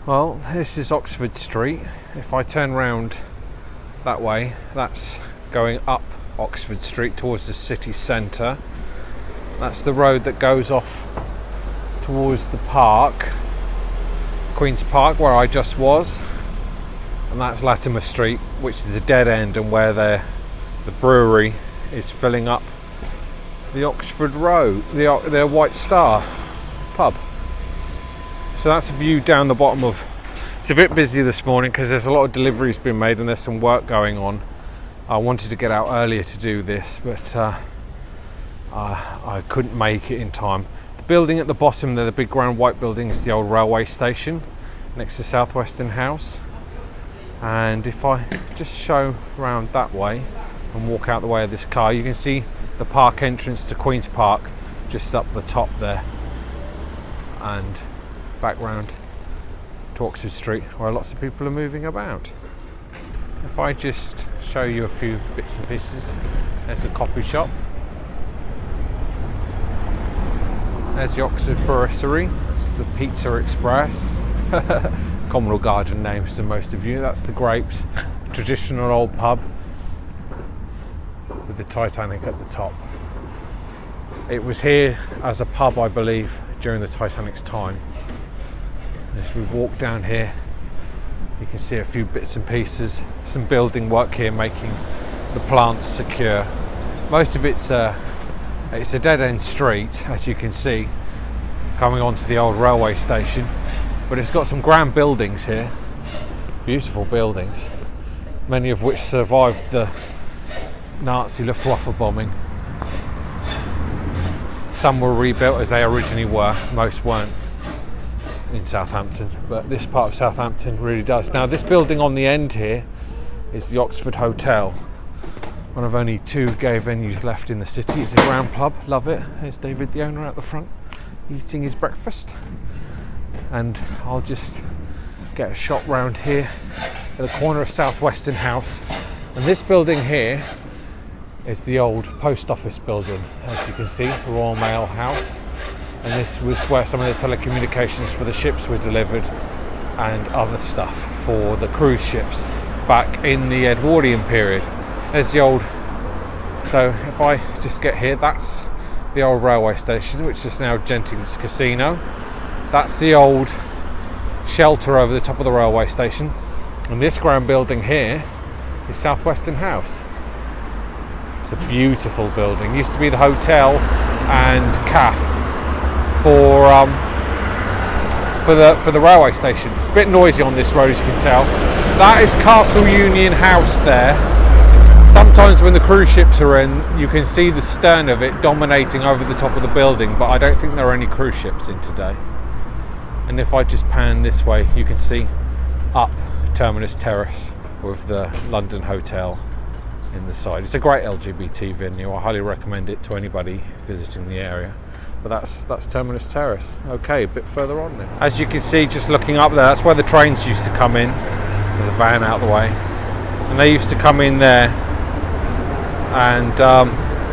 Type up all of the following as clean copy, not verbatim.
Well, this is Oxford Street. If I turn round that way, that's going up Oxford Street towards the city centre. That's the road that goes off towards the park, Queen's Park, where I just was. And that's Latimer Street, which is a dead end, and where the brewery is filling up the Oxford Road, the White Star pub. So that's a view down the bottom of. It's a bit busy this morning because there's a lot of deliveries being made and there's some work going on. I wanted to get out earlier to do this, but I couldn't make it in time. The building at the bottom there, the big round white building, is the old railway station next to Southwestern House. And if I just show round that way and walk out the way of this car, you can see the park entrance to Queen's Park just up the top there, and back round to Oxford Street, where lots of people are moving about. If I just show you a few bits and pieces, there's the coffee shop, there's the Oxford Brasserie, that's the Pizza Express, Communal Garden names to most of you. That's the Grapes, traditional old pub with the Titanic at the top. It was here as a pub, I believe, during the Titanic's time. As we walk down here, you can see a few bits and pieces, some building work here making the plants secure. Most of it's a dead-end street, as you can see, coming onto the old railway station, but it's got some grand buildings here, beautiful buildings, many of which survived the Nazi Luftwaffe bombing. Some were rebuilt as they originally were, most weren't in Southampton, but this part of Southampton really does. Now this building on the end here is the Oxford Hotel, one of only 2 gay venues left in the city. It's a grand pub, love it. There's David, the owner, at the front eating his breakfast, and I'll just get a shot round here at the corner of Southwestern House. And this building here is the old post office building, as you can see, the Royal Mail House. And this was where some of the telecommunications for the ships were delivered and other stuff for the cruise ships back in the Edwardian period. There's the old, so if I just get here, that's the old railway station, which is now Genting's Casino. That's the old shelter over the top of the railway station. And this grand building here is Southwestern House. It's a beautiful building. It used to be the hotel and cafe for the railway station. It's a bit noisy on this road, as you can tell. That is Castle Union House there. Sometimes when the cruise ships are in, you can see the stern of it dominating over the top of the building, but I don't think there are any cruise ships in today. And if I just pan this way, you can see up Terminus Terrace with the London Hotel in the side. It's a great LGBT venue. I highly recommend it to anybody visiting the area. But that's Terminus Terrace. Okay, a bit further on then. As you can see, just looking up there, that's where the trains used to come in. With the van out the way, and they used to come in there. And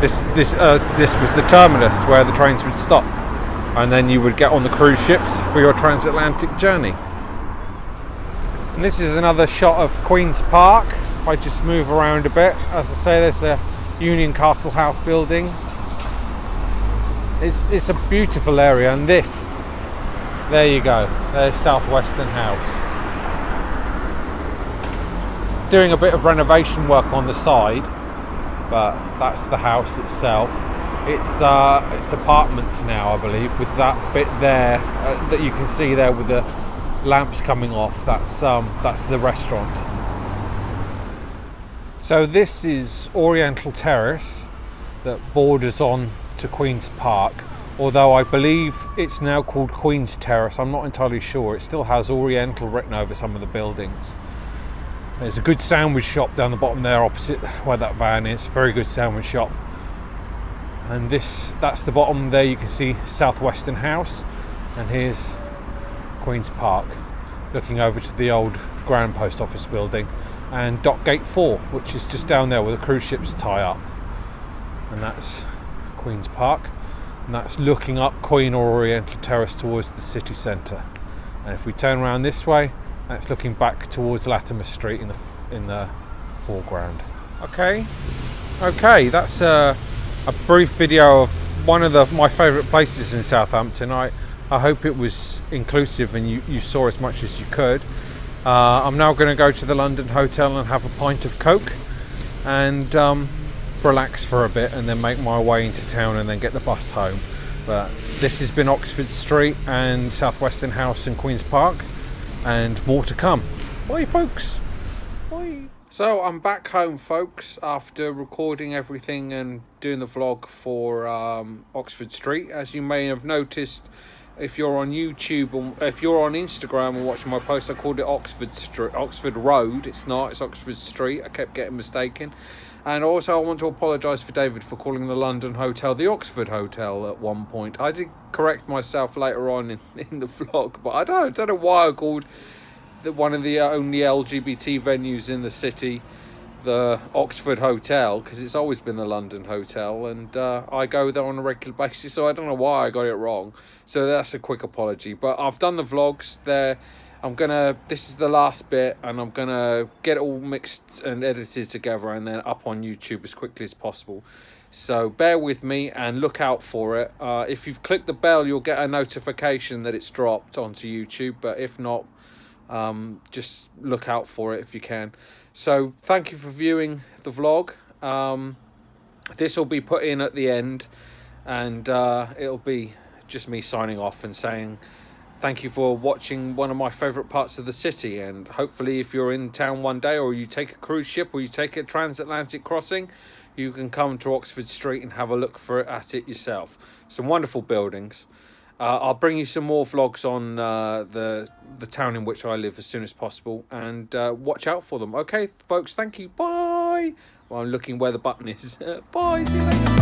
this was the terminus where the trains would stop, and then you would get on the cruise ships for your transatlantic journey. And this is another shot of Queen's Park. If I just move around a bit, as I say, there's a Union Castle House building. It's a beautiful area, and there you go, there's Southwestern House. It's doing a bit of renovation work on the side, but that's the house itself. It's apartments now, I believe, with that bit there that you can see there with the lamps coming off. That's the restaurant. So this is Oriental Terrace that borders on to Queen's Park, although I believe it's now called Queen's Terrace. I'm not entirely sure. It still has Oriental written over some of the buildings. There's a good sandwich shop down the bottom there opposite where that van is. Very good sandwich shop. And that's the bottom there. You can see Southwestern House, and here's Queen's Park, looking over to the old Grand Post Office building, and Dockgate 4, which is just down there where the cruise ships tie up. And that's Queen's Park, and that's looking up Queen or Oriental Terrace towards the city centre. And if we turn around this way, that's looking back towards Latimer Street in the foreground. Okay, that's a brief video of one of my favourite places in Southampton. I hope it was inclusive and you saw as much as you could. I'm now going to go to the London Hotel and have a pint of Coke and relax for a bit, and then make my way into town and then get the bus home. But this has been Oxford Street and Southwestern House in Queen's Park, and more to come. Bye folks. Bye. So I'm back home, folks, after recording everything and doing the vlog for Oxford Street. As you may have noticed, if you're on YouTube or if you're on Instagram and watching my post, I called it Oxford Road. It's not, it's Oxford Street. I kept getting mistaken. And also I want to apologise for David for calling the London Hotel the Oxford Hotel at one point. I did correct myself later on in the vlog, but I don't know why I called one of the only LGBT venues in the city the Oxford Hotel, because it's always been the London Hotel, and I go there on a regular basis, so I don't know why I got it wrong. So that's a quick apology. But I've done the vlogs there. This is the last bit, and I'm gonna get it all mixed and edited together and then up on YouTube as quickly as possible. So bear with me and look out for it. If you've clicked the bell, you'll get a notification that it's dropped onto YouTube, but if not, just look out for it if you can. So thank you for viewing the vlog. This will be put in at the end, and it'll be just me signing off and saying thank you for watching one of my favourite parts of the city. And hopefully if you're in town one day, or you take a cruise ship, or you take a transatlantic crossing, you can come to Oxford Street and have a look at it yourself. Some wonderful buildings. I'll bring you some more vlogs on the town in which I live as soon as possible, and watch out for them. Okay, folks, thank you. Bye. Well, I'm looking where the button is. Bye. See you later.